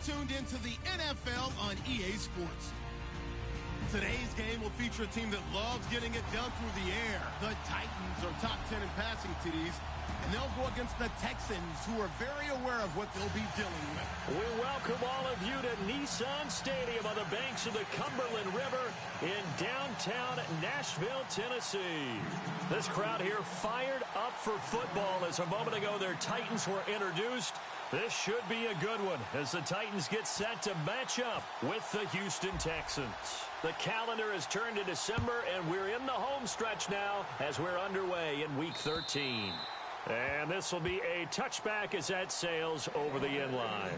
tuned into the NFL on EA Sports. Today's game will feature a team that loves getting it done through the air. The Titans are top 10 in passing TDs, and they'll go against the Texans, who are very aware of what they'll be dealing with. We welcome all of you to Nissan Stadium on the banks of the Cumberland River in downtown Nashville, Tennessee. This crowd here fired up for football as a moment ago their Titans were introduced. This should be a good one as the Titans get set to match up with the Houston Texans. The calendar has turned to December, and we're in the home stretch now as we're underway in Week 13. And this will be a touchback as that sails over the end line.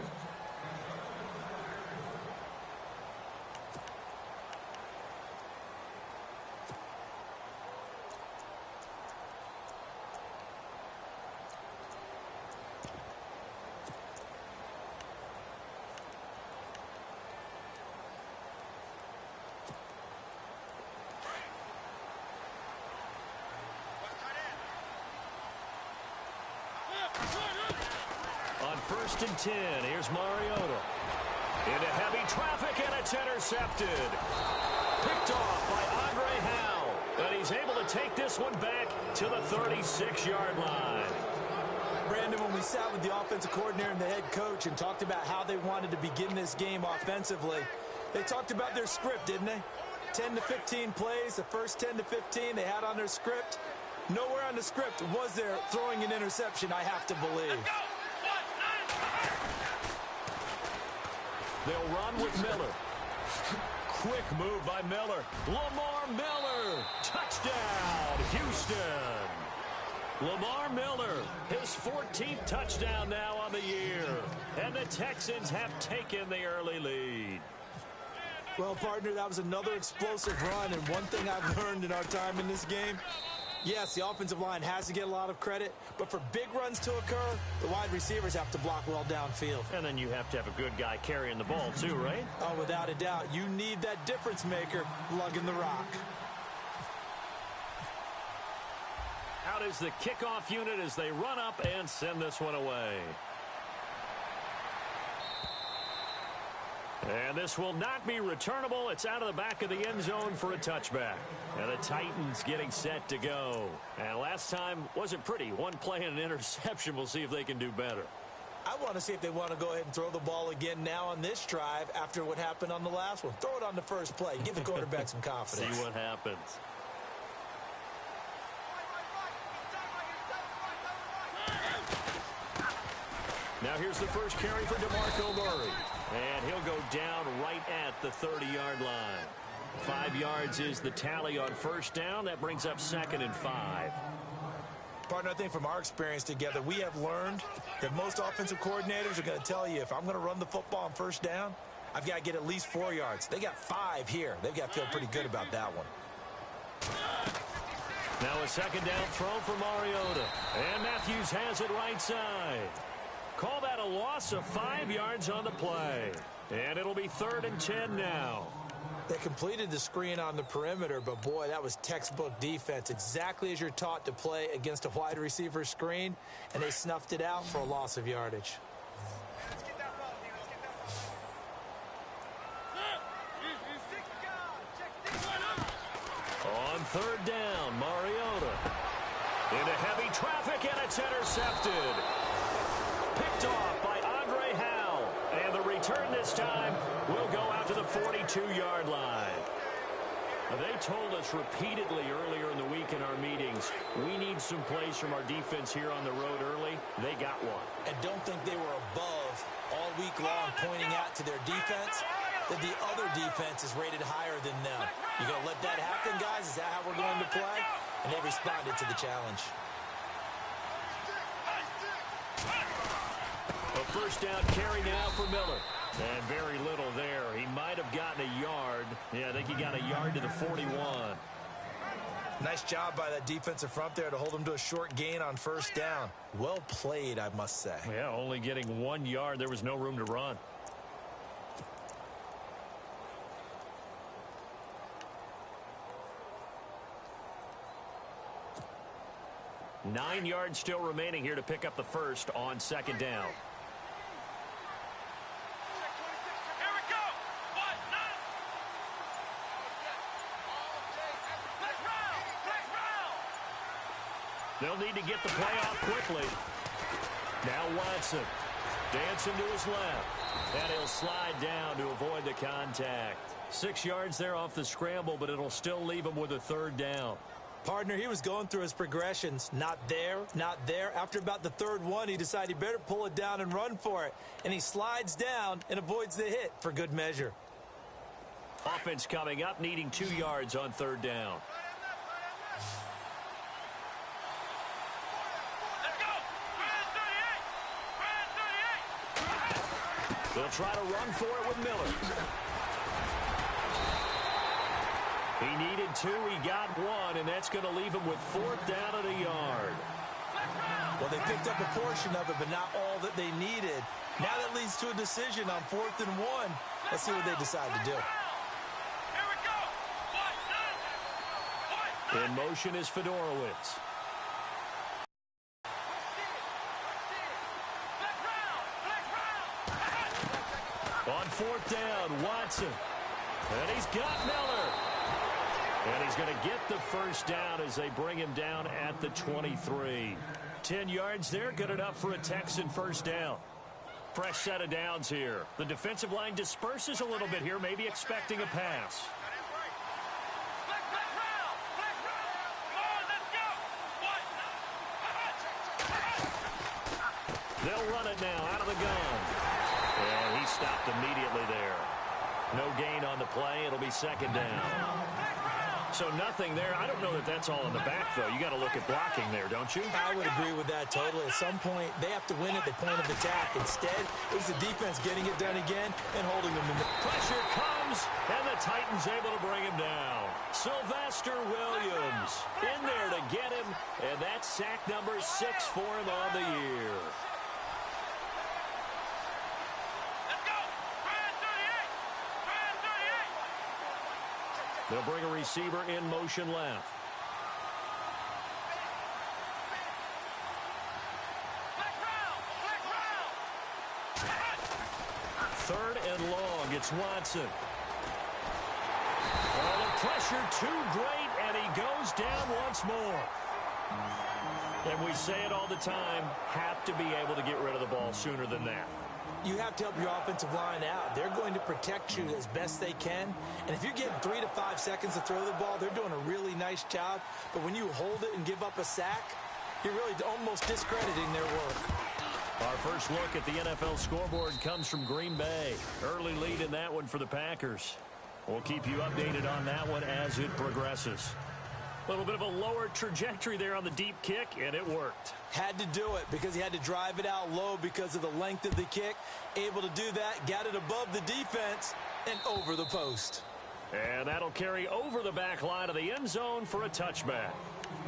On 1st and 10, here's Mariota. Into heavy traffic, and it's intercepted. Picked off by Andre Howe. And he's able to take this one back to the 36-yard line. Brandon, when we sat with the offensive coordinator and the head coach and talked about how they wanted to begin this game offensively, they talked about their script, didn't they? 10 to 15 plays, the first 10 to 15 they had on their script. Nowhere on the script was there throwing an interception, I have to believe. They'll run with Miller. Quick move by Miller. Lamar Miller. Touchdown, Houston. Lamar Miller, his 14th touchdown now on the year. And the Texans have taken the early lead. Well, partner, that was another explosive run. And one thing I've learned in our time in this game, yes, the offensive line has to get a lot of credit, but for big runs to occur, the wide receivers have to block well downfield. And then you have to have a good guy carrying the ball too, right? Oh, without a doubt. You need that difference maker lugging the rock. Out is the kickoff unit as they run up and send this one away. And this will not be returnable. It's out of the back of the end zone for a touchback. And the Titans getting set to go. And last time wasn't pretty. One play and an interception. We'll see if they can do better. I want to see if they want to go ahead and throw the ball again now on this drive after what happened on the last one. Throw it on the first play. Give the quarterback some confidence. See what happens. Now here's the first carry for DeMarco Murray. And he'll go down right at the 30-yard line. 5 yards is the tally on first down. That brings up 2nd and 5. Partner, I think from our experience together, we have learned that most offensive coordinators are going to tell you, if I'm going to run the football on first down, I've got to get at least 4 yards. They got 5 here. They've got to feel pretty good about that one. Now a second down throw for Mariota. And Matthews has it right side. Call that a loss of 5 yards on the play. And it'll be 3rd and 10 now. They completed the screen on the perimeter, but boy, that was textbook defense. Exactly as you're taught to play against a wide receiver screen, and they snuffed it out for a loss of yardage. On 3rd down, Mariota. Into heavy traffic, and it's intercepted. Picked off by Andre Howe. And the return this time will go out to the 42-yard line. Now, they told us repeatedly earlier in the week in our meetings, we need some plays from our defense here on the road early. They got one. And don't think they were above all week long pointing out to their defense that the other defense is rated higher than them. You going to let that happen, guys? Is that how we're going to play? And they responded to the challenge. A first down carry now for Miller. And very little there. He might have gotten a yard. Yeah, I think he got a yard to the 41. Nice job by that defensive front there to hold him to a short gain on first down. Well played, I must say. Yeah, only getting 1 yard. There was no room to run. Nine yards still remaining here to pick up the first on second down. They'll need to get the play off quickly. Now Watson dancing to his left. And he'll slide down to avoid the contact. 6 yards there off the scramble, but it'll still leave him with a third down. Partner, he was going through his progressions. Not there, not there. After about the third one, he decided he better pull it down and run for it. And he slides down and avoids the hit for good measure. Offense coming up, needing 2 yards on third down. They'll try to run for it with Miller. He needed 2, he got 1, and that's going to leave him with 4th down at a yard. Well, they picked up a portion of it, but not all that they needed. Now that leads to a decision on 4th and 1. Let's see what they decide to do. In motion is Fedorowicz. On 4th down, Watson. And he's got Miller. And he's going to get the first down as they bring him down at the 23. 10 yards there, good enough for a Texan first down. Fresh set of downs here. The defensive line disperses a little bit here, maybe expecting a pass. They'll run it now out of the gun. And he stopped immediately there. No gain on the play. It'll be second down. So nothing there. I don't know that that's all in the back, though. You got to look at blocking there, don't you? I would agree with that totally. At some point, they have to win at the point of attack. Instead, it was the defense getting it done again and holding them in the pressure comes, and the Titans able to bring him down. Sylvester Williams in there to get him, and that's sack number 6 for him on the year. They'll bring a receiver in motion left. Third and long, it's Watson. Oh, the pressure too great, and he goes down once more. And we say it all the time, have to be able to get rid of the ball sooner than that. You have to help your offensive line out. They're going to protect you as best they can. And if you're getting 3 to 5 seconds to throw the ball, they're doing a really nice job. But when you hold it and give up a sack, you're really almost discrediting their work. Our first look at the NFL scoreboard comes from Green Bay. Early lead in that one for the Packers. We'll keep you updated on that one as it progresses. A little bit of a lower trajectory there on the deep kick, and it worked. Had to do it because he had to drive it out low because of the length of the kick. Able to do that, got it above the defense and over the post. And that'll carry over the back line of the end zone for a touchback.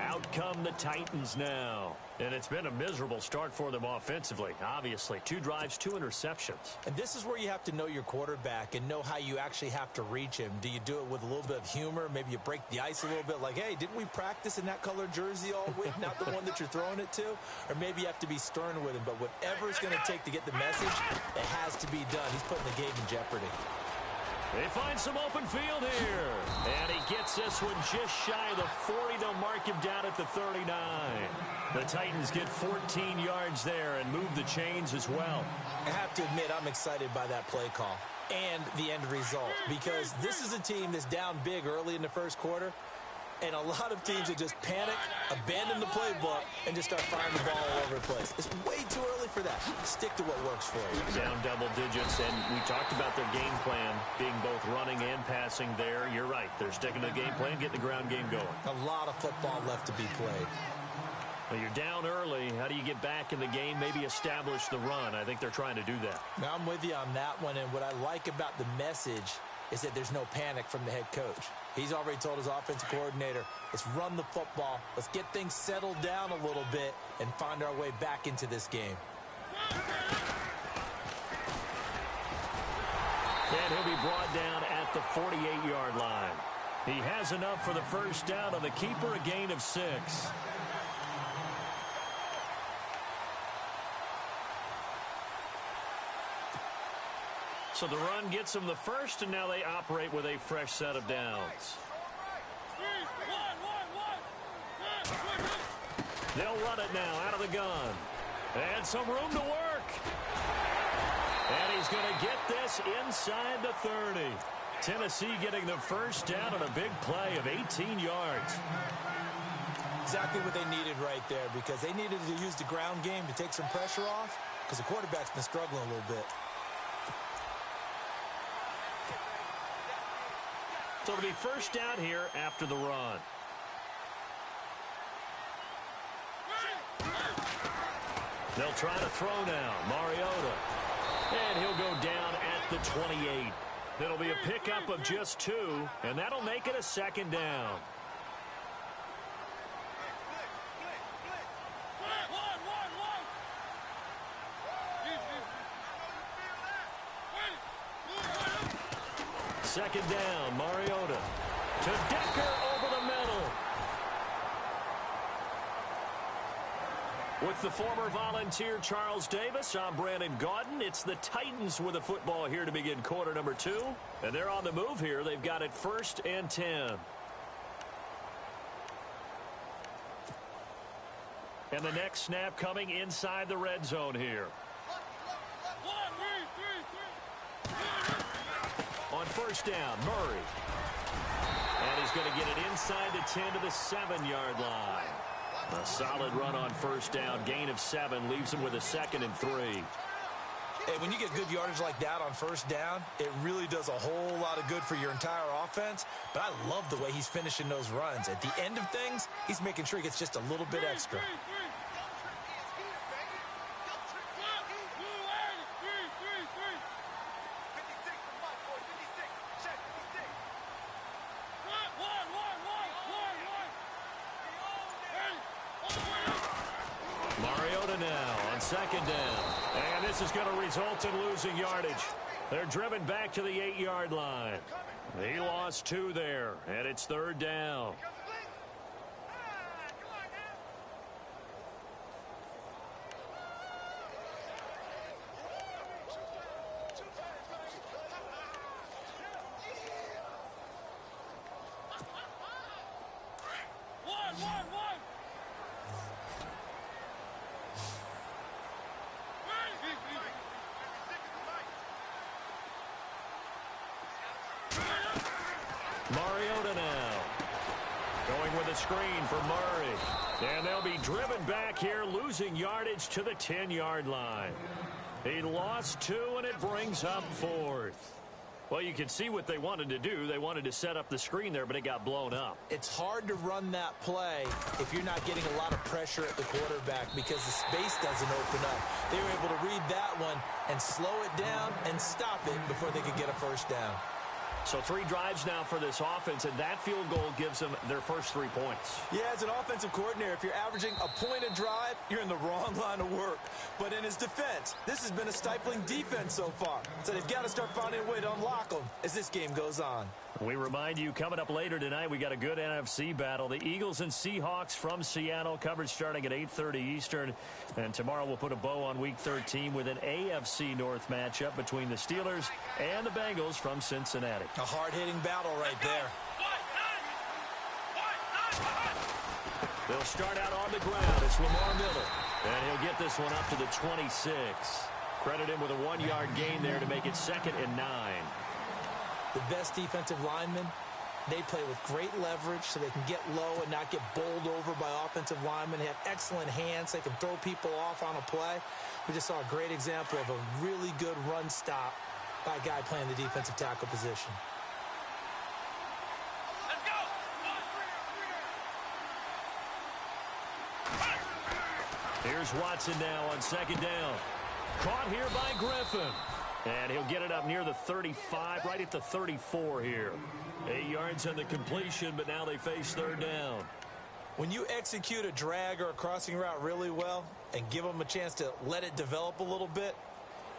Out come the Titans now. And it's been a miserable start for them offensively, obviously. 2 drives, 2 interceptions. And this is where you have to know your quarterback and know how you actually have to reach him. Do you do it with a little bit of humor? Maybe you break the ice a little bit like, hey, didn't we practice in that color jersey all week? Not the one that you're throwing it to? Or maybe you have to be stern with him. But whatever it's going to take to get the message, it has to be done. He's putting the game in jeopardy. They find some open field here. And he gets this one just shy of the 40. They'll mark him down at the 39. The Titans get 14 yards there and move the chains as well. I have to admit, I'm excited by that play call and the end result because this is a team that's down big early in the first quarter. And a lot of teams that just panic, abandon the playbook, and just start firing the ball all over the place. It's way too early for that. Stick to what works for you. Down double digits, and we talked about their game plan being both running and passing there. You're right. They're sticking to the game plan, getting the ground game going. A lot of football left to be played. Well, you're down early. How do you get back in the game, maybe establish the run? I think they're trying to do that. Now, I'm with you on that one, and what I like about the message is that there's no panic from the head coach. He's already told his offensive coordinator, let's run the football, let's get things settled down a little bit and find our way back into this game. And he'll be brought down at the 48-yard line. He has enough for the first down on the keeper, a gain of 6. So the run gets them the first, and now they operate with a fresh set of downs. They'll run it now out of the gun. And some room to work. And he's going to get this inside the 30. Tennessee getting the first down on a big play of 18 yards. Exactly what they needed right there, because they needed to use the ground game to take some pressure off, because the quarterback's been struggling a little bit. So it'll be first down here after the run. They'll try to throw now. Mariota. And he'll go down at the 28. It'll be a pickup of just 2, and that'll make it a second down. Second down, Mariota. To Decker over the middle. With the former Volunteer Charles Davis, I'm Brandon Gaudin. It's the Titans with the football here to begin quarter number 2. And they're on the move here. They've got it 1st and 10. And the next snap coming inside the red zone here. On first down, Murray. And he's going to get it inside the 10 to the 7-yard line. A solid run on first down. Gain of 7 leaves him with a 2nd and 3. Hey, when you get good yardage like that on first down, it really does a whole lot of good for your entire offense. But I love the way he's finishing those runs. At the end of things, he's making sure he gets just a little bit extra. Second down. And this is going to result in losing yardage. They're driven back to the 8-yard line. He lost 2 there, and it's 3rd down. Mariota now. Going with a screen for Murray. And they'll be driven back here, losing yardage to the 10-yard line. He lost 2, and it brings up 4th. Well, you can see what they wanted to do. They wanted to set up the screen there, but it got blown up. It's hard to run that play if you're not getting a lot of pressure at the quarterback because the space doesn't open up. They were able to read that one and slow it down and stop it before they could get a first down. So 3 drives now for this offense, and that field goal gives them their first 3 points. Yeah, as an offensive coordinator, if you're averaging a point a drive, you're in the wrong line of work. But in his defense, this has been a stifling defense so far. So they've got to start finding a way to unlock them as this game goes on. We remind you, coming up later tonight, we got a good NFC battle. The Eagles and Seahawks from Seattle, coverage starting at 8:30 Eastern. And tomorrow we'll put a bow on Week 13 with an AFC North matchup between the Steelers and the Bengals from Cincinnati. A hard-hitting battle right there. They'll start out on the ground. It's Lamar Miller. And he'll get this one up to the 26. Credit him with a 1-yard gain there to make it 2nd and 9. The best defensive linemen, they play with great leverage so they can get low and not get bowled over by offensive linemen. They have excellent hands. They can throw people off on a play. We just saw a great example of a really good run stop by a guy playing the defensive tackle position. Here's Watson now on 2nd down. Caught here by Griffin. And he'll get it up near the 35, right at the 34 here. 8 yards on the completion, but now they face 3rd down. When you execute a drag or a crossing route really well and give them a chance to let it develop a little bit,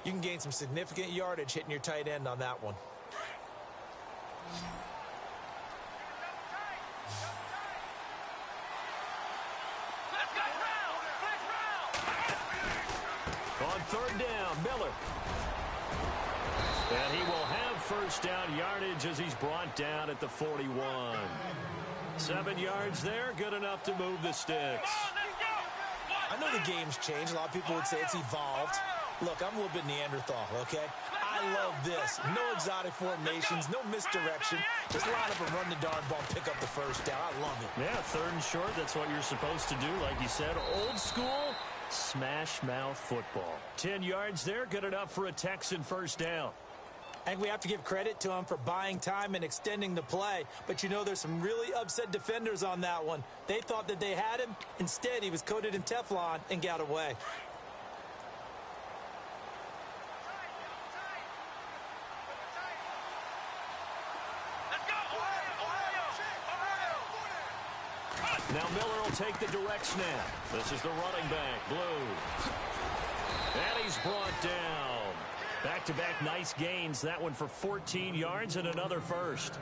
you can gain some significant yardage hitting your tight end on that one. On 3rd down, Miller. And he will have first down yardage as he's brought down at the 41. 7 yards there, good enough to move the sticks. I know the game's changed. A lot of people would say it's evolved. Look, I'm a little bit Neanderthal, okay? I love this. No exotic formations, no misdirection. Just line up and run the darn ball, pick up the first down. I love it. Yeah, 3rd and short, that's what you're supposed to do. Like you said, old school, smash mouth football. 10 yards there, good enough for a Texan first down. And we have to give credit to him for buying time and extending the play. But, you know, there's some really upset defenders on that one. They thought that they had him. Instead, he was coated in Teflon and got away. Now Miller will take the direct snap. This is the running back, Blue. And he's brought down. Back-to-back nice gains. That one for 14 yards and another first.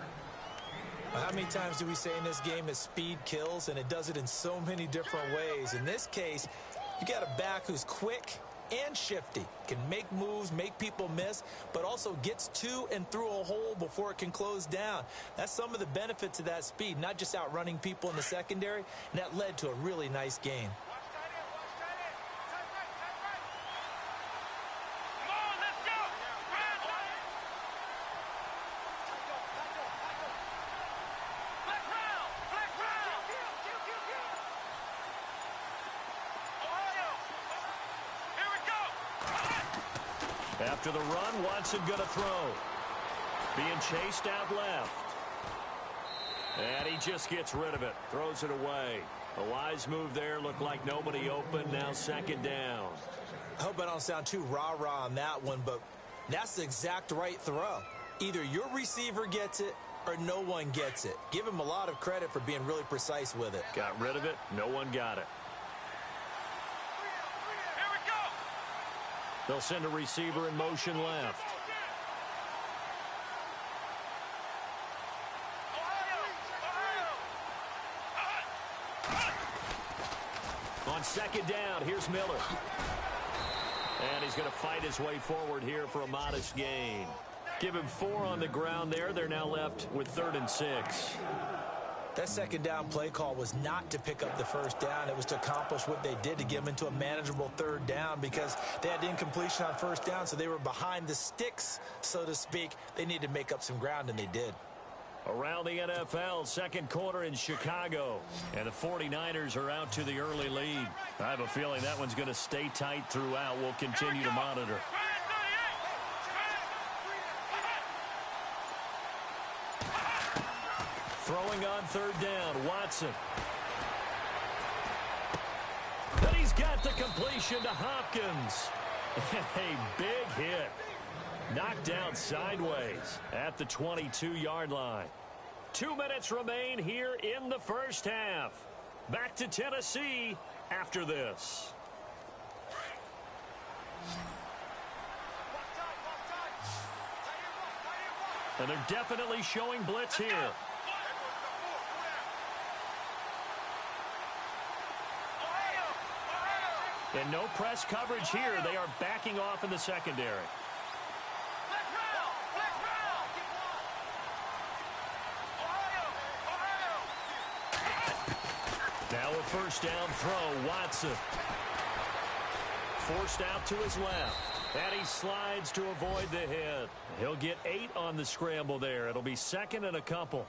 How many times do we say in this game that speed kills, and it does it in so many different ways? In this case, you got a back who's quick and shifty, can make moves, make people miss, but also gets to and through a hole before it can close down. That's some of the benefits of that speed, not just outrunning people in the secondary, and that led to a really nice gain. After the run, Watson going to throw. Being chased out left. And he just gets rid of it. Throws it away. A wise move there. Looked like nobody open. Now 2nd down. I hope I don't sound too rah-rah on that one, but that's the exact right throw. Either your receiver gets it or no one gets it. Give him a lot of credit for being really precise with it. Got rid of it. No one got it. They'll send a receiver in motion left. On 2nd down, here's Miller. And he's going to fight his way forward here for a modest gain. Give him 4 on the ground there. They're now left with 3rd and 6. That 2nd down play call was not to pick up the first down. It was to accomplish what they did, to get them into a manageable 3rd down, because they had incompletion on 1st down, so they were behind the sticks, so to speak. They needed to make up some ground, and they did. Around the NFL, 2nd quarter in Chicago. And the 49ers are out to the early lead. I have a feeling that one's going to stay tight throughout. We'll continue to monitor. Throwing on 3rd down, Watson. And he's got the completion to Hopkins. A big hit. Knocked down sideways at the 22-yard line. 2 minutes remain here in the first half. Back to Tennessee after this. And they're definitely showing blitz here. And no press coverage here. They are backing off in the secondary. Now a 1st down throw, Watson. Forced out to his left. And he slides to avoid the hit. He'll get 8 on the scramble there. It'll be 2nd and a couple.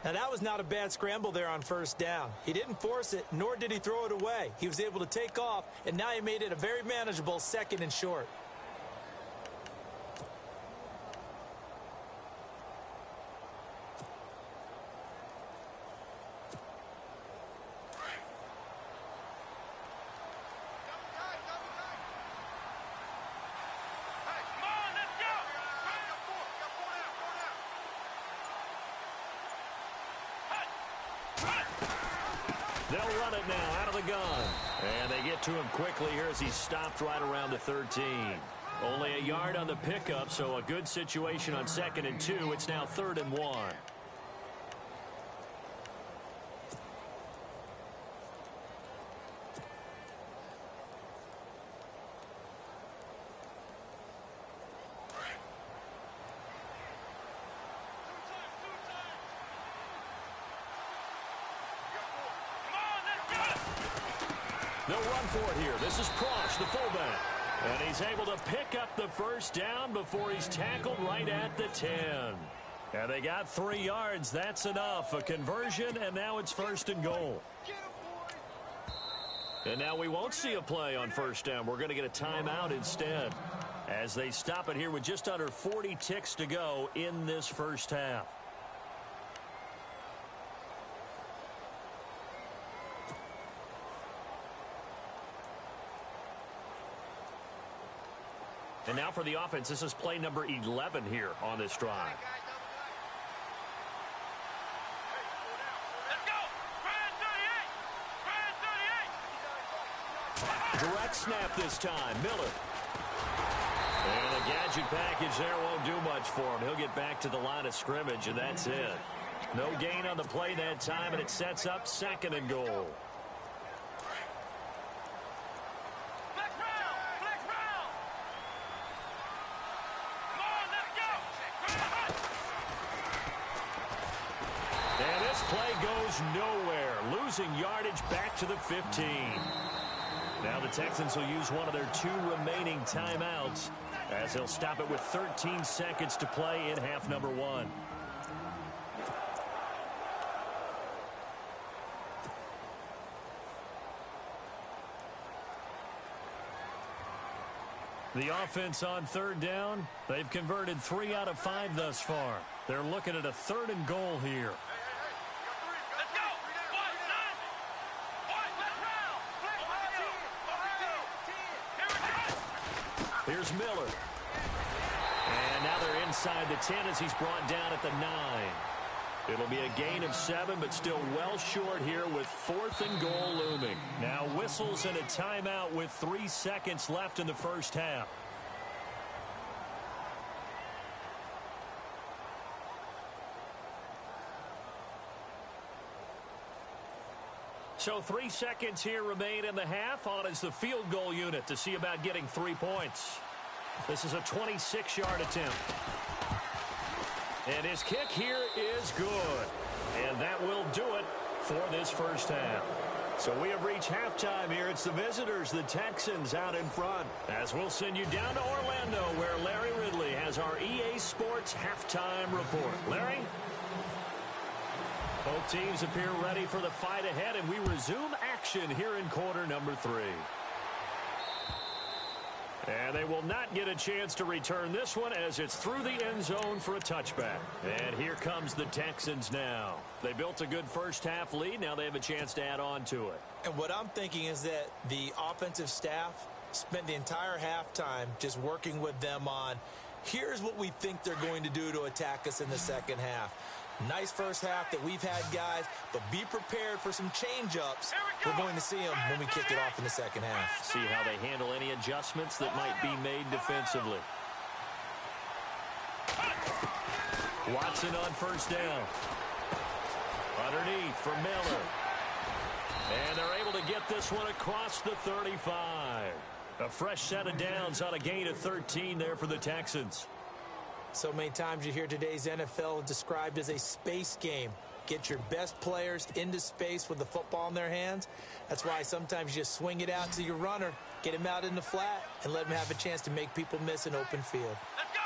Now, that was not a bad scramble there on 1st down. He didn't force it, nor did he throw it away. He was able to take off, and now he made it a very manageable 2nd and short. They'll run it now out of the gun. And they get to him quickly here as he stopped right around the 13. Only a yard on the pickup, so a good situation on 2nd and 2. It's now 3rd and 1. They'll run for it here. This is Prosh, the fullback. And he's able to pick up the first down before he's tackled right at the 10. And they got 3 yards. That's enough. A conversion, and now it's 1st and goal. And now we won't see a play on first down. We're going to get a timeout instead as they stop it here with just under 40 ticks to go in this first half. And now for the offense, this is play number 11 here on this drive. Direct snap this time, Miller. And a gadget package there won't do much for him. He'll get back to the line of scrimmage, and that's it. No gain on the play that time, and it sets up 2nd and goal. And this play goes nowhere, losing yardage back to the 15. Now the Texans will use one of their 2 remaining timeouts as they'll stop it with 13 seconds to play in half number 1. The offense on 3rd down, they've converted 3 out of 5 thus far. They're looking at a 3rd and goal here. Here's Miller. And now they're inside the 10 as he's brought down at the 9. It'll be a gain of 7, but still well short here with 4th and goal looming. Now whistles and a timeout with 3 seconds left in the first half. So 3 seconds here remain in the half. On is the field goal unit to see about getting 3 points. This is a 26-yard attempt. And his kick here is good. And that will do it for this first half. So we have reached halftime here. It's the visitors, the Texans, out in front. As we'll send you down to Orlando, where Larry Ridley has our EA Sports halftime report. Larry? Both teams appear ready for the fight ahead, and we resume action here in quarter number 3. And they will not get a chance to return this one as it's through the end zone for a touchback. And here comes the Texans now. They built a good first half lead. Now they have a chance to add on to it. And what I'm thinking is that the offensive staff spent the entire halftime just working with them on, here's what we think they're going to do to attack us in the second half. Nice first half that we've had, guys, but be prepared for some change-ups. We're going to see them when we kick it off in the second half. See how they handle any adjustments that might be made defensively. Watson on first down. Underneath for Miller. And they're able to get this one across the 35. A fresh set of downs on a gain of 13 there for the Texans. So many times you hear today's NFL described as a space game. Get your best players into space with the football in their hands. That's why sometimes you just swing it out to your runner, get him out in the flat, and let him have a chance to make people miss an open field. Let's go!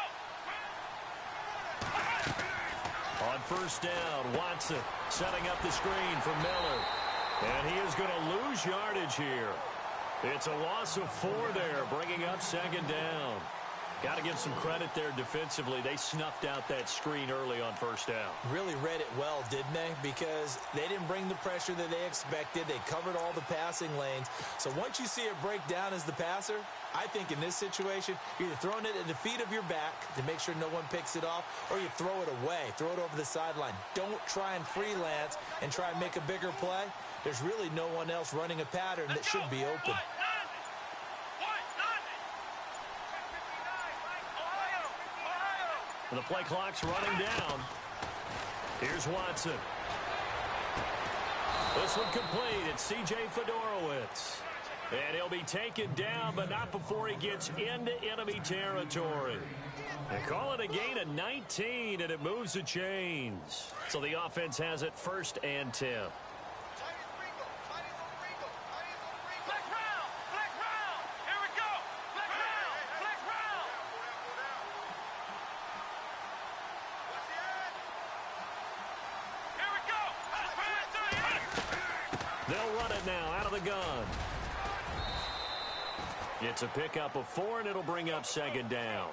On first down, Watson setting up the screen for Miller. And he is going to lose yardage here. It's a loss of 4 there, bringing up second down. Got to give some credit there defensively. They snuffed out that screen early on first down. Really read it well, didn't they? Because they didn't bring the pressure that they expected. They covered all the passing lanes. So once you see it break down as the passer, I think in this situation, you're either throwing it at the feet of your back to make sure no one picks it off, or you throw it away, throw it over the sideline. Don't try and freelance and try and make a bigger play. There's really no one else running a pattern that should be open. The play clock's running down. Here's Watson. This one complete. It's C.J. Fedorowicz. And he'll be taken down, but not before he gets into enemy territory. They call it a gain of 19, and it moves the chains. So the offense has it 1st and 10. They'll run it now out of the gun. It's a pickup of 4, and it'll bring up second down.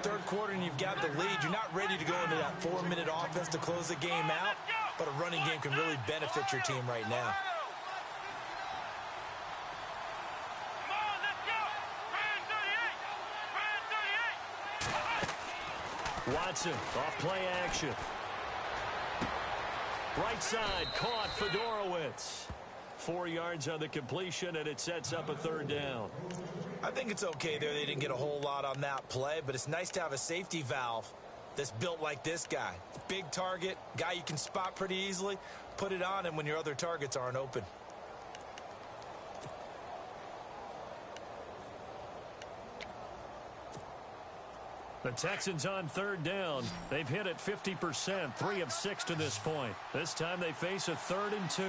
Third quarter, and you've got the lead. You're not ready to go into that 4-minute offense to close the game out, but a running game can really benefit your team right now. Watson off play action. Right side caught Fedorowicz. 4 yards on the completion, and it sets up a third down. I think it's okay there. They didn't get a whole lot on that play, but it's nice to have a safety valve that's built like this guy. Big target, guy you can spot pretty easily. Put it on him when your other targets aren't open. The Texans on third down. They've hit it 50%, 3 of 6 to this point. This time they face a 3rd and 2.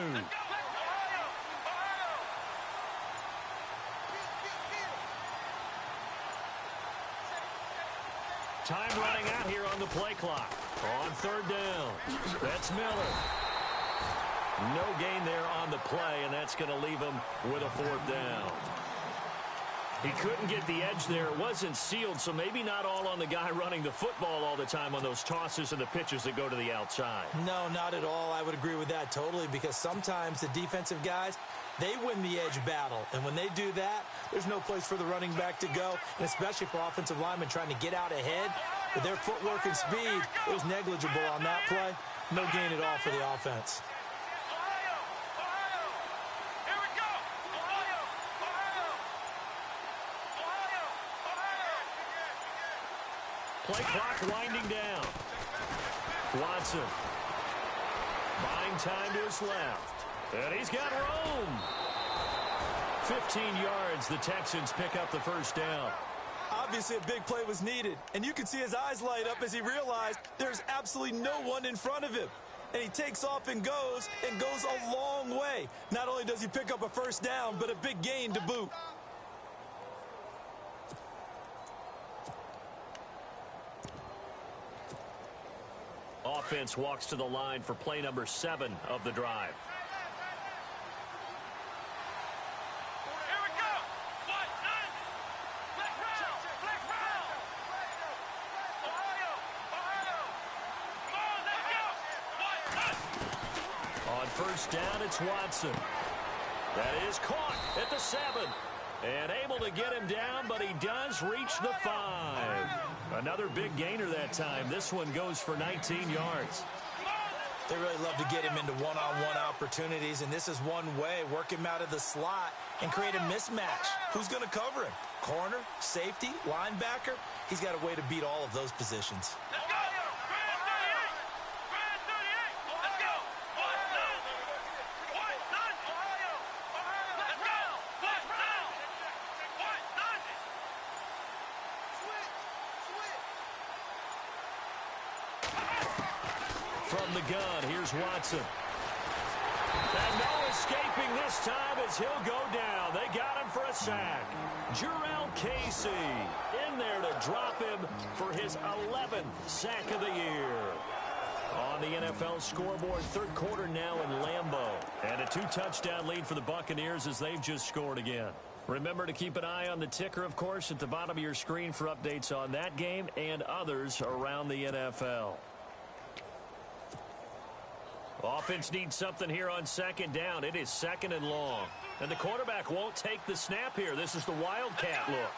Time running out here on the play clock. On third down. That's Miller. No gain there on the play, and that's going to leave him with a 4th down. He couldn't get the edge there. It wasn't sealed, so maybe not all on the guy running the football all the time on those tosses and the pitches that go to the outside. No, not at all. I would agree with that totally, because sometimes the defensive guys, they win the edge battle. And when they do that, there's no place for the running back to go, and especially for offensive linemen trying to get out ahead. With their footwork and speed, it was negligible on that play. No gain at all for the offense. Play clock winding down. Watson. Buying time to his left. And he's got room. 15 yards. The Texans pick up the first down. Obviously, a big play was needed. And you can see his eyes light up as he realized there's absolutely no one in front of him. And he takes off and goes a long way. Not only does he pick up a first down, but a big gain to boot. Offense walks to the line for play number 7 of the drive. Here we go. On first down, it's Watson. That is caught at the 7. And able to get him down, but he does reach the 5. Another big gainer that time. This one goes for 19 yards. They really love to get him into one-on-one opportunities, and this is one way. Work him out of the slot and create a mismatch. Who's going to cover him? Corner, safety, linebacker? He's got a way to beat all of those positions. From the gun, here's Watson. And no escaping this time as he'll go down. They got him for a sack. Jurrell Casey in there to drop him for his 11th sack of the year. On the NFL scoreboard, third quarter now in Lambeau. And a 2-touchdown lead for the Buccaneers as they've just scored again. Remember to keep an eye on the ticker, of course, at the bottom of your screen for updates on that game and others around the NFL. Offense needs something here on second down. It is 2nd and long. And the quarterback won't take the snap here. This is the Wildcat look.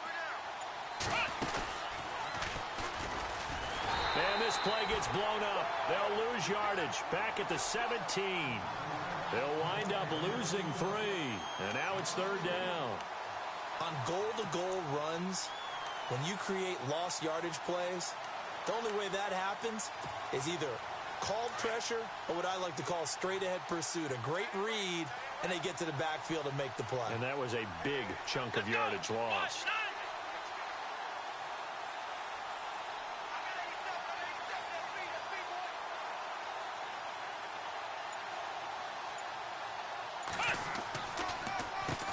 And this play gets blown up. They'll lose yardage back at the 17. They'll wind up losing 3. And now it's 3rd down. On goal-to-goal runs, when you create lost yardage plays, the only way that happens is either called pressure or what I like to call straight-ahead pursuit. A great read, and they get to the backfield and make the play. And that was a big chunk of yardage lost.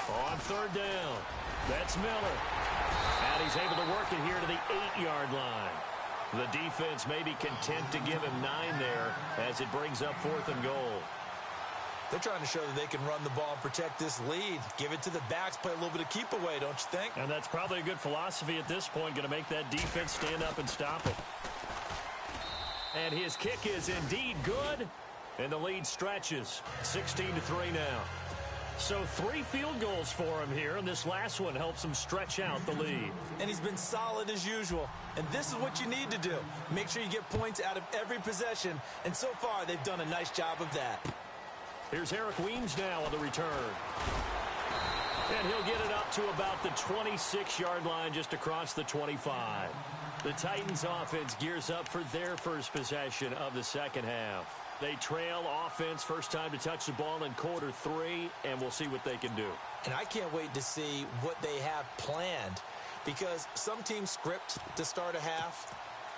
On 3rd down, that's Miller. And he's able to work it here to the 8-yard line. The defense may be content to give him 9 there as it brings up 4th and goal. They're trying to show that they can run the ball and protect this lead. Give it to the backs, play a little bit of keep away, don't you think? And that's probably a good philosophy at this point, going to make that defense stand up and stop it. And his kick is indeed good, and the lead stretches 16-3 now. So 3 field goals for him here, and this last one helps him stretch out the lead. And he's been solid as usual. And this is what you need to do. Make sure you get points out of every possession. And so far, they've done a nice job of that. Here's Eric Weems now on the return. And he'll get it up to about the 26-yard line, just across the 25. The Titans offense gears up for their first possession of the second half. They trail offense, first time to touch the ball in quarter 3, and we'll see what they can do. And I can't wait to see what they have planned, because some teams script to start a half.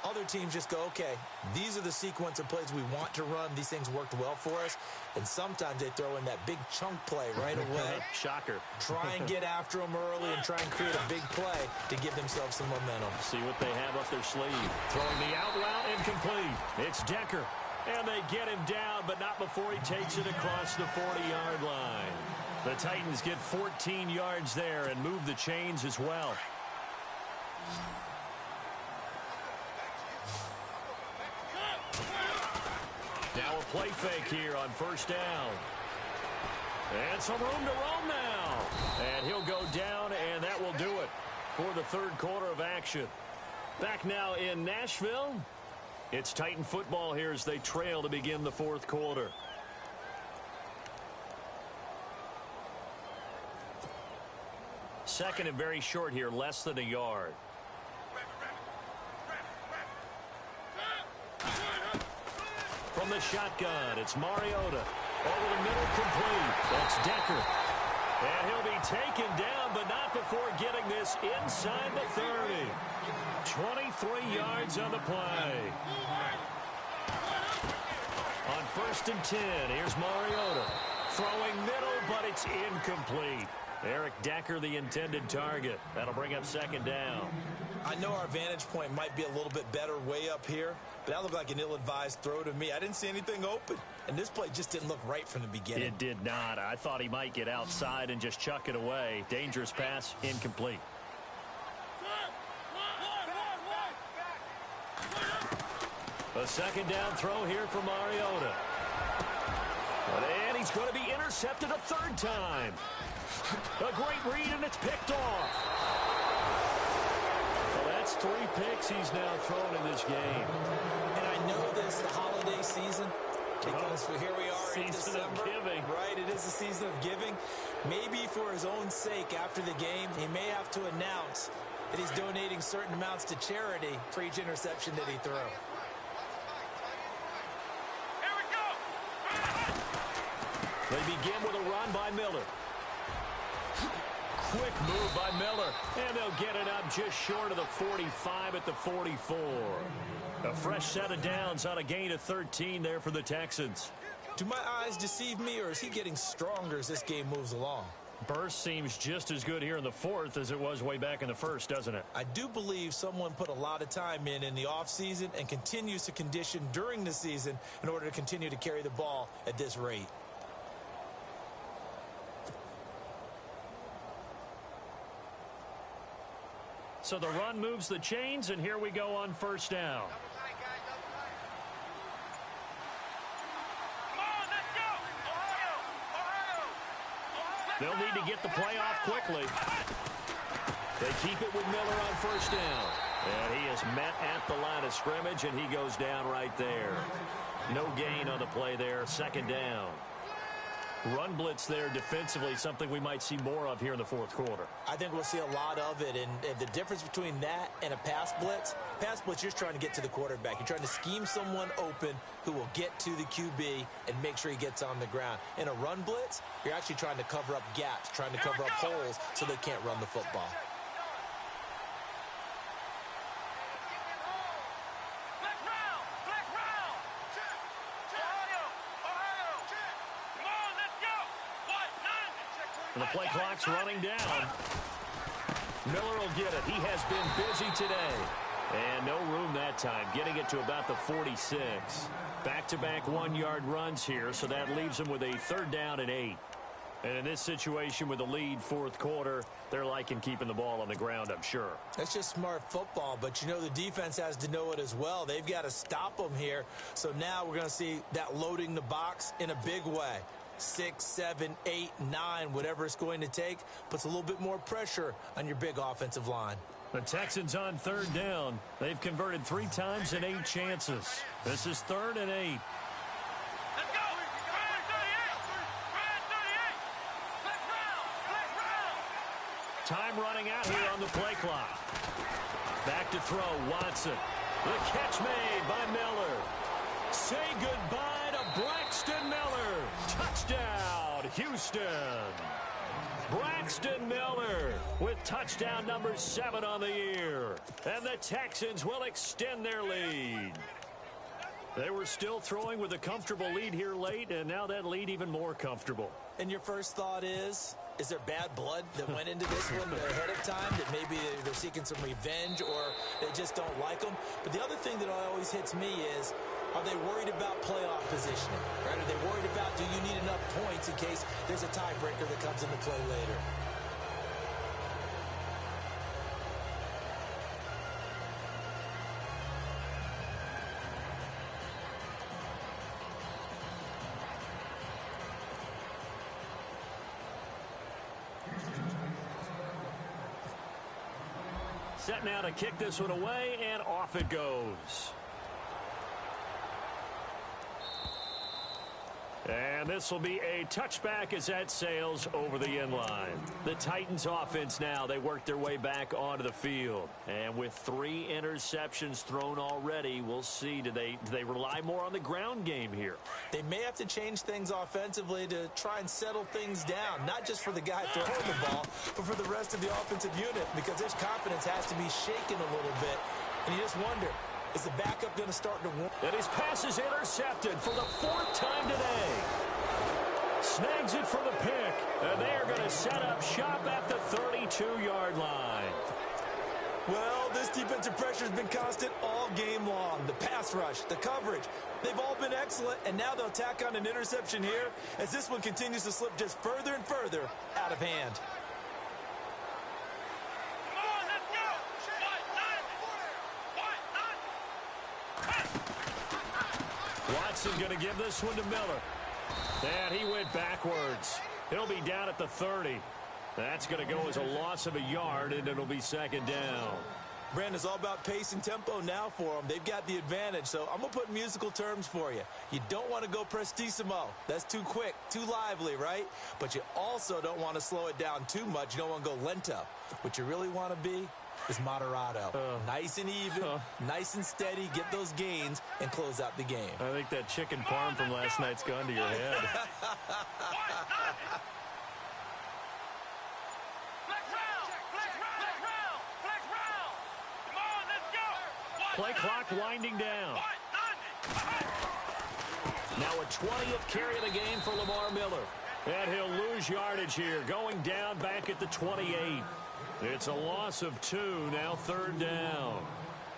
Other teams just go, okay, these are the sequence of plays we want to run. These things worked well for us. And sometimes they throw in that big chunk play right away. Shocker. Try and get after them early and try and create a big play to give themselves some momentum. See what they have up their sleeve. Throwing the out route, incomplete. It's Decker. And they get him down, but not before he takes it across the 40-yard line. The Titans get 14 yards there and move the chains as well. Now a play fake here on first down. And some room to roam now. And he'll go down, and that will do it for the third quarter of action. Back now in Nashville. It's Titan football here as they trail to begin the fourth quarter. Second and very short here, less than a yard. From the shotgun, it's Mariota. Over the middle, complete. That's Decker. And he'll be taken down, but not before getting this inside the 30. 23 yards on the play. On first and 10, here's Mariota. Throwing middle, but it's incomplete. Eric Decker, the intended target. That'll bring up second down. I know our vantage point might be a little bit better way up here, but that looked like an ill-advised throw to me. I didn't see anything open, and this play just didn't look right from the beginning. It did not. I thought he might get outside and just chuck it away. Dangerous pass, incomplete. A second down throw here for Mariota. And he's going to be intercepted a third time. A great read, and it's picked off. Well, that's 3 picks he's now thrown in this game. And I know this, the holiday season, because here we are in December. Season of giving. Right, it is a season of giving. Maybe for his own sake after the game, he may have to announce that he's donating certain amounts to charity for each interception that he threw. They begin with a run by Miller. Quick move by Miller. And they'll get it up just short of the 45 at the 44. A fresh set of downs on a gain of 13 there for the Texans. Do my eyes deceive me, or is he getting stronger as this game moves along? Burst seems just as good here in the fourth as it was way back in the first, doesn't it? I do believe someone put a lot of time in the offseason and continues to condition during the season in order to continue to carry the ball at this rate. So the run moves the chains, and here we go on first down. They'll need to get the play off quickly. They keep it with Miller on first down. And he is met at the line of scrimmage, and he goes down right there. No gain on the play there, second down. Run blitz there defensively, something we might see more of here in the fourth quarter. I think we'll see a lot of it, and the difference between that and a pass blitz, you're just trying to get to the quarterback. You're trying to scheme someone open who will get to the QB and make sure he gets on the ground. In a run blitz, you're actually trying to cover up gaps, trying to cover up holes so they can't run the football. And the play clock's running down. Miller will get it. He has been busy today. And no room that time, getting it to about the 46. Back-to-back one-yard runs here, so that leaves them with a 3rd down and 8. And in this situation with the lead, 4th quarter, they're liking keeping the ball on the ground, I'm sure. That's just smart football, but you know the defense has to know it as well. They've got to stop them here. So now we're going to see that loading the box in a big way. 6, 7, 8, 9, whatever it's going to take, puts a little bit more pressure on your big offensive line. The Texans on 3rd down. They've converted 3 times in 8 chances. This is 3rd and 8. Let's go. Ryan 38. Time running out here on the play clock. Back to throw, Watson. The catch made by Miller. Say goodbye to Braxton Miller. Touchdown, Houston. Braxton Miller with touchdown number 7 on the year. And the Texans will extend their lead. They were still throwing with a comfortable lead here late, and now that lead even more comfortable. And your first thought is there bad blood that went into this one ahead of time, that maybe they're seeking some revenge or they just don't like them? But the other thing that always hits me is, are they worried about playoff positioning? Right? Are they worried about, do you need enough points in case there's a tiebreaker that comes into play later? Set now to kick this one away, and off it goes. And this will be a touchback as that sails over the end line. The Titans offense now, they work their way back onto the field. And with 3 interceptions thrown already, we'll see, do they rely more on the ground game here? They may have to change things offensively to try and settle things down, not just for the guy throwing the ball, but for the rest of the offensive unit, because their confidence has to be shaken a little bit. And you just wonder, is the backup going to start to win? And his pass is intercepted for the 4th time today. Snags it for the pick. And they are going to set up shop at the 32-yard line. Well, this defensive pressure has been constant all game long. The pass rush, the coverage, they've all been excellent. And now they'll tack on an interception here as this one continues to slip just further and further out of hand. Watson going to give this one to Miller. And he went backwards. He'll be down at the 30. That's going to go as a loss of a yard, and it'll be 2nd down. Brandon, it's all about pace and tempo now for them. They've got the advantage, so I'm going to put musical terms for you. You don't want to go prestissimo. That's too quick, too lively, right? But you also don't want to slow it down too much. You don't want to go lento. What you really want to be is moderato. Nice and even, nice and steady, get those gains, and close out the game. I think that chicken parm from last night's gone to your head. Play clock winding down. Now a 20th carry of the game for Lamar Miller. And he'll lose yardage here, going down back at the 28. It's a loss of 2, now 3rd down.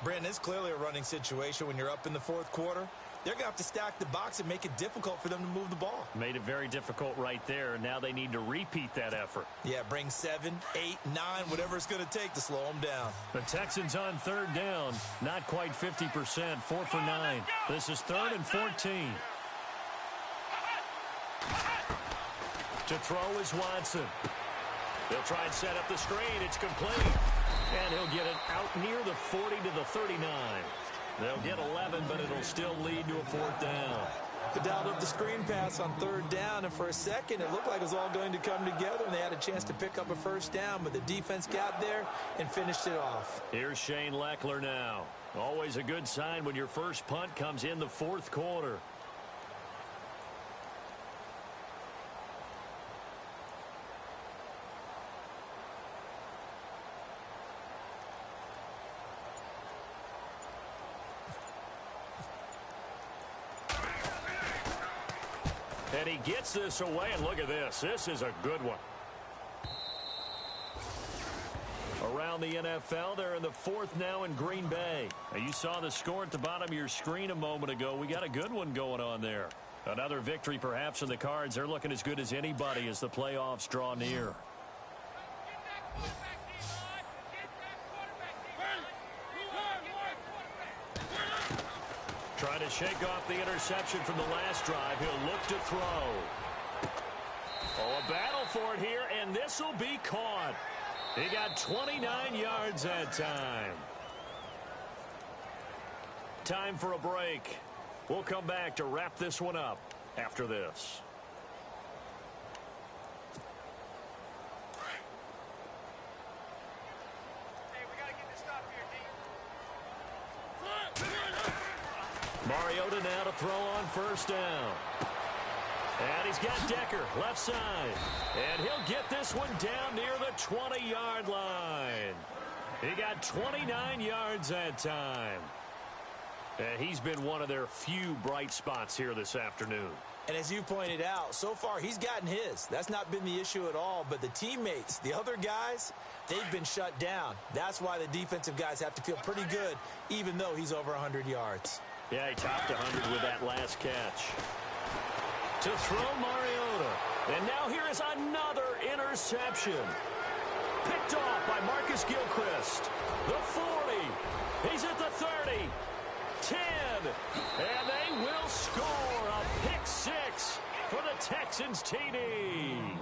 Brandon, it's clearly a running situation when you're up in the 4th quarter. They're going to have to stack the box and make it difficult for them to move the ball. Made it very difficult right there, and now they need to repeat that effort. Yeah, bring 7, 8, 9, whatever it's going to take to slow them down. The Texans on 3rd down, not quite 50%, 4 for 9. This is 3rd and 14. To throw is Watson. They'll try and set up the screen. It's complete. And he'll get it out near the 40 to the 39. They'll get 11, but it'll still lead to a 4th down. They dialed up the screen pass on 3rd down, and for a second, it looked like it was all going to come together, and they had a chance to pick up a 1st down, but the defense got there and finished it off. Here's Shane Leckler now. Always a good sign when your first punt comes in the 4th quarter. And he gets this away, and look at this. This is a good one. A around the NFL. They're in the fourth now in Green Bay. Now, you saw the score at the bottom of your screen a moment ago. We got a good one going on there. Another victory perhaps in the cards. They're looking as good as anybody as the playoffs draw near. Trying to shake off the interception from the last drive. He'll look to throw. Oh, a battle for it here, and this will be caught. He got 29 yards that time. Time for a break. We'll come back to wrap this one up after this. Mariota now to throw on first down. And he's got Decker, left side. And he'll get this one down near the 20-yard line. He got 29 yards that time. And he's been one of their few bright spots here this afternoon. And as you pointed out, so far he's gotten his. That's not been the issue at all. But the teammates, the other guys, they've been shut down. That's why the defensive guys have to feel pretty good, even though he's over 100 yards. Yeah, he topped 100 with that last catch. To throw Mariota. And now here is another interception. Picked off by Marcus Gilchrist. The 40. He's at the 30. 10. And they will score a pick six for the Texans TD.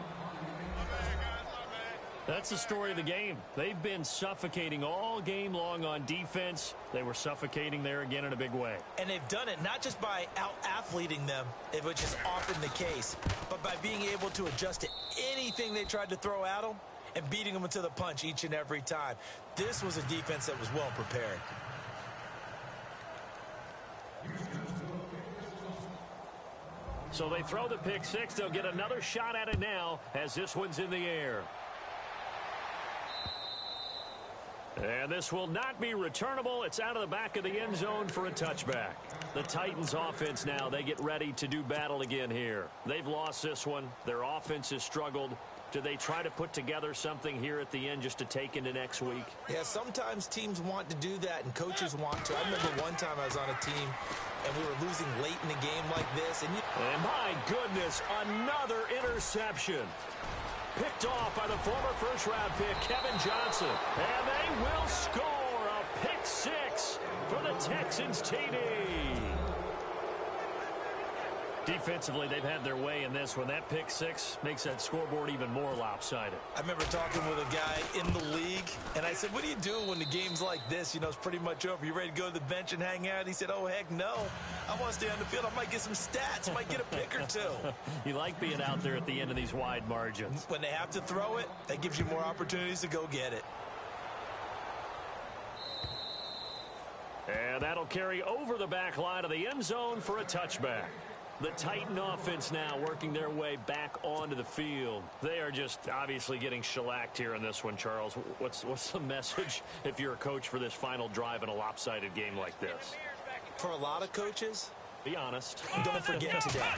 That's the story of the game. They've been suffocating all game long on defense. They were suffocating there again in a big way. And they've done it not just by out-athleting them, which is often the case, but by being able to adjust to anything they tried to throw at them and beating them to the punch each and every time. This was a defense that was well prepared. So they throw the pick six. They'll get another shot at it now as this one's in the air. And this will not be returnable. It's out of the back of the end zone for a touchback. The Titans offense now, they get ready to do battle again here. They've lost this one. Their offense has struggled. Do they try to put together something here at the end just to take into next week? Yeah, sometimes teams want to do that and coaches want to. I remember one time I was on a team and we were losing late in the game like this. And my goodness, another interception. Picked off by the former first-round pick, Kevin Johnson. And they will score a pick six for the Texans TD. Defensively, they've had their way in this one. That pick six makes that scoreboard even more lopsided. I remember talking with a guy in the league, and I said, what do you do when the game's like this? You know, it's pretty much over. You ready to go to the bench and hang out? He said, oh, heck no. I want to stay on the field. I might get some stats. Might get a pick or two. You like being out there at the end of these wide margins. When they have to throw it, that gives you more opportunities to go get it. And that'll carry over the back line of the end zone for a touchback. The Titan offense now working their way back onto the field. They are just obviously getting shellacked here in this one, Charles. What's the message if you're a coach for this final drive in a lopsided game like this? For a lot of coaches, be honest. Don't forget today.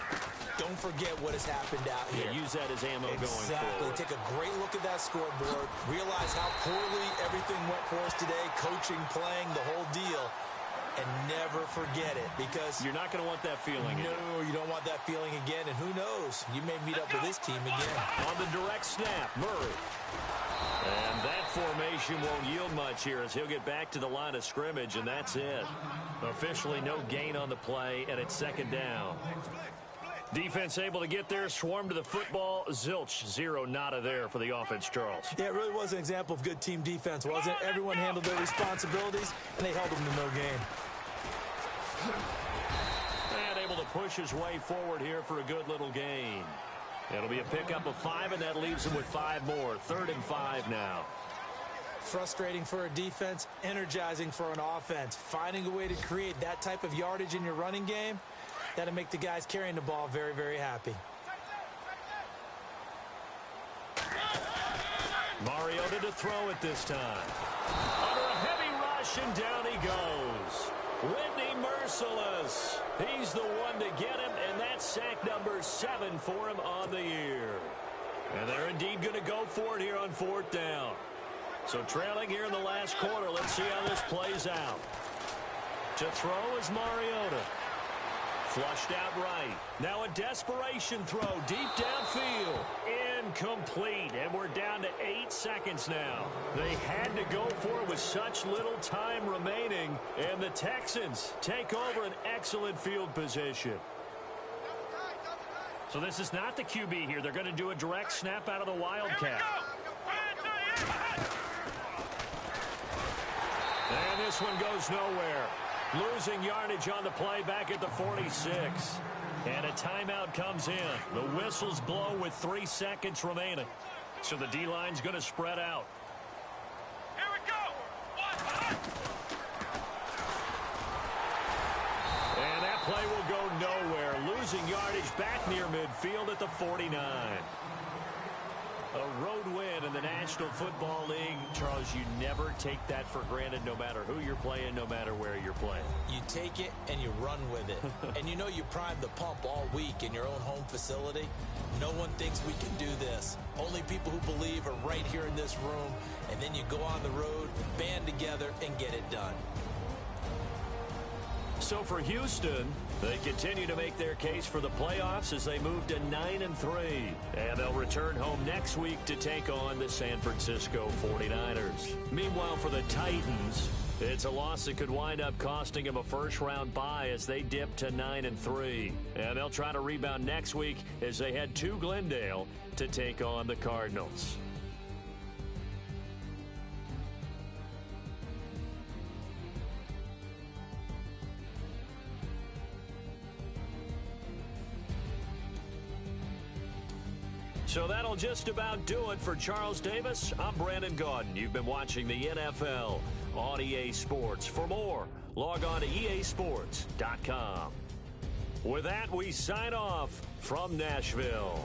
Don't forget what has happened out here. Yeah, use that as ammo going forward. Take a great look at that scoreboard. Realize how poorly everything went for us today. Coaching, playing, the whole deal. And never forget it, because you're not going to want that feeling again. No, you don't want that feeling again. And who knows? You may meet up with this team again. On the direct snap, Murray. And that formation won't yield much here as he'll get back to the line of scrimmage, and that's it. Officially no gain on the play, and it's second down. Defense able to get there, swarm to the football. Zilch, zero, nada there for the offense, Charles. Yeah, it really was an example of good team defense, wasn't it? Everyone handled their responsibilities, and they held them to no gain. And able to push his way forward here for a good little gain. It'll be a pickup of 5, and that leaves him with 5 more. 3rd and 5 now. Frustrating for a defense, energizing for an offense. Finding a way to create that type of yardage in your running game, that'll make the guys carrying the ball very, very happy. Mariota to throw it this time. Under a heavy rush, and down he goes. Whitney Merciless. He's the one to get him, and that's sack number 7 for him on the year. And they're indeed going to go for it here on 4th down. So trailing here in the last quarter. Let's see how this plays out. To throw is Mariota. Flushed out right. Now a desperation throw deep downfield. Incomplete. And we're down to 8 seconds now. They had to go for it with such little time remaining. And the Texans take over an excellent field position. So this is not the QB here. They're going to do a direct snap out of the Wildcat. And this one goes nowhere. Losing yardage on the play back at the 46. And a timeout comes in. The whistles blow with 3 seconds remaining. So the D-line's going to spread out. Here we go. And that play will go nowhere. Losing yardage back near midfield at the 49. A road win in the National Football League. Charles, you never take that for granted no matter who you're playing, no matter where you're playing. You take it and you run with it. And you know you primed the pump all week in your own home facility. No one thinks we can do this. Only people who believe are right here in this room. And then you go on the road, band together, and get it done. So for Houston, they continue to make their case for the playoffs as they move to 9-3. And they'll return home next week to take on the San Francisco 49ers. Meanwhile, for the Titans, it's a loss that could wind up costing them a first-round bye as they dip to 9-3. And they'll try to rebound next week as they head to Glendale to take on the Cardinals. So that'll just about do it for Charles Davis. I'm Brandon Gaudin. You've been watching the NFL on EA Sports. For more, log on to easports.com. With that, we sign off from Nashville.